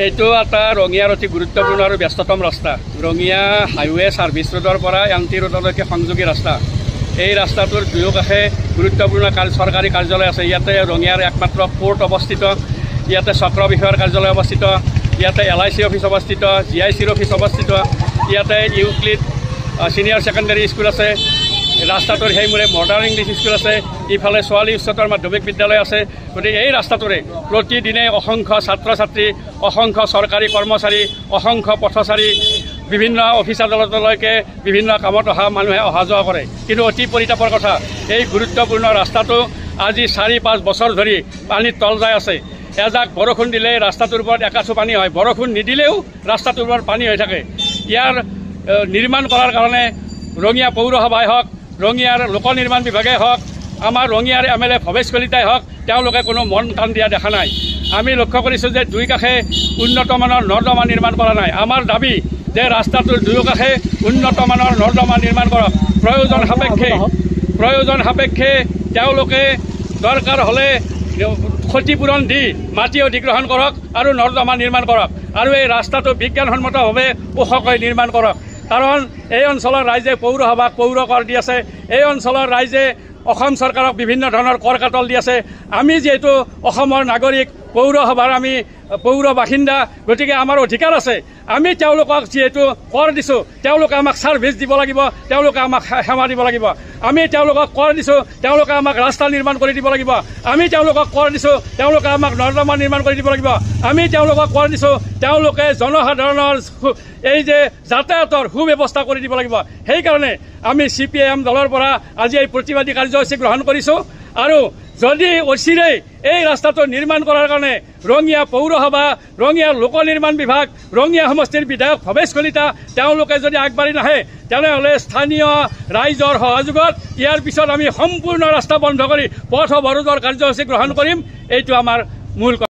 এইটো এটা ৰঙিয়াৰ অতি গুৰুত্বপূৰ্ণ আৰু ব্যস্ততম ৰাস্তা। ৰঙিয়া হাইৱে ছাৰ্ভিচ ৰোডৰ পৰা এমটি ৰোডলৈকে সংযোগী ৰাস্তা। এই ৰাস্তাটোৰ দুয়োকাষে গুৰুত্বপূৰ্ণ চৰকাৰী কাৰ্যালয় আছে। ইয়াতে ৰঙিয়াৰ একমাত্ৰ পোৰ্ট অৱস্থিত, ইয়াতে চক্ৰ বিষয়াৰ কাৰ্যালয় অৱস্থিত, ইয়াতে LIC অফিচ অৱস্থিত, GICৰ অফিচ অৱস্থিত, ইয়াতে ইউক্লিড ছিনিয়ৰ ছেকেণ্ডেৰী স্কুল আছে, ৰাস্তাটোৰ সেইমূৰে মডাৰ্ণ ইংলিছ স্কুল আছে, ইফালে ছোৱালী উচ্চতৰ মাধ্যমিক বিদ্যালয় আছে। গতিকে এই ৰাস্তাটোৰে প্ৰতিদিনে অসংখ্য ছাত্ৰ ছাত্ৰী, অসংখ্য চৰকাৰী কৰ্মচাৰী, অসংখ্য পথচাৰী বিভিন্ন অফিচ আদালতলৈকে বিভিন্ন কামত অহা মানুহে অহা যোৱা কৰে। কিন্তু অতি পৰিতাপৰ কথা, এই গুৰুত্বপূৰ্ণ ৰাস্তাটো আজি 4-5 বছৰ ধৰি পানীত তল যাই আছে। এজাক বৰষুণ দিলে ৰাস্তাটোৰ ওপৰত একাঠু পানী হয়, বৰষুণ নিদিলেও ৰাস্তাটোৰ ওপৰত পানী হৈ থাকে। ইয়াৰ নিৰ্মাণ কৰাৰ কাৰণে ৰঙিয়া পৌৰসভাই হওক, ৰঙিয়াৰ লোক নিৰ্মাণ বিভাগে হওক, আমাৰ ৰঙিয়াৰ MLA ভৱেশ কলিতাই হওক, তেওঁলোকে কোনো মন কাণ দিয়া দেখা নাই। আমি লক্ষ্য কৰিছোঁ যে দুই কাষে উন্নতমানৰ নৰ্দমা নিৰ্মাণ কৰা নাই। আমাৰ দাবী যে ৰাস্তাটোৰ দুয়োকাষে উন্নতমানৰ নৰ্দমা নিৰ্মাণ কৰক। প্ৰয়োজন সাপেক্ষে তেওঁলোকে দৰকাৰ হ'লে ক্ষতিপূৰণ দি মাটি অধিগ্ৰহণ কৰক আৰু নৰ্দমা নিৰ্মাণ কৰক, আৰু এই ৰাস্তাটো বিজ্ঞানসন্মতভাৱে ওখকৈ নিৰ্মাণ কৰক। কাৰণ এই অঞ্চলৰ ৰাইজে পৌৰসভাক পৌৰ কৰ দি আছে, এই অঞ্চলৰ ৰাইজে অসম চৰকাৰক বিভিন্ন ধৰণৰ কৰ কাটল দি আছে। আমি যিহেতু অসমৰ নাগৰিক, পৌৰসভাৰ আমি পৌৰ বাসিন্দা, গতিকে আমাৰ অধিকাৰ আছে। আমি তেওঁলোকক যিহেতু কৰ দিছোঁ, তেওঁলোকে আমাক ছাৰ্ভিচ দিব লাগিব, তেওঁলোকে আমাক সেৱা দিব লাগিব। আমি তেওঁলোকক কৰ দিছোঁ, তেওঁলোকে আমাক ৰাস্তা নিৰ্মাণ কৰি দিব লাগিব। আমি তেওঁলোকক কৰ দিছোঁ, তেওঁলোকে আমাক নৰ্দমা নিৰ্মাণ কৰি দিব লাগিব। আমি তেওঁলোকক কৰ দিছোঁ, তেওঁলোকে জনসাধাৰণৰ এই যে যাতায়াতৰ সুব্যৱস্থা কৰি দিব লাগিব। সেইকাৰণে আমি CPIM দলৰ পৰা আজি এই প্ৰতিবাদী কাৰ্যসূচী গ্ৰহণ কৰিছোঁ। আৰু যদি অচিৰেই এই ৰাস্তাটো নিৰ্মাণ কৰাৰ কাৰণে ৰঙিয়া পৌৰসভা, ৰঙিয়া লোক নিৰ্মাণ বিভাগ, ৰঙিয়া সমষ্টিৰ বিধায়ক ভৱেশ কলিতা তেওঁলোকে যদি আগবাঢ়ি নাহে, তেনেহ'লে স্থানীয় ৰাইজৰ সহযোগত ইয়াৰ পিছত আমি সম্পূৰ্ণ ৰাস্তা বন্ধ কৰি পথ অৱৰোধৰ কাৰ্যসূচী গ্ৰহণ কৰিম। এইটো আমাৰ মূল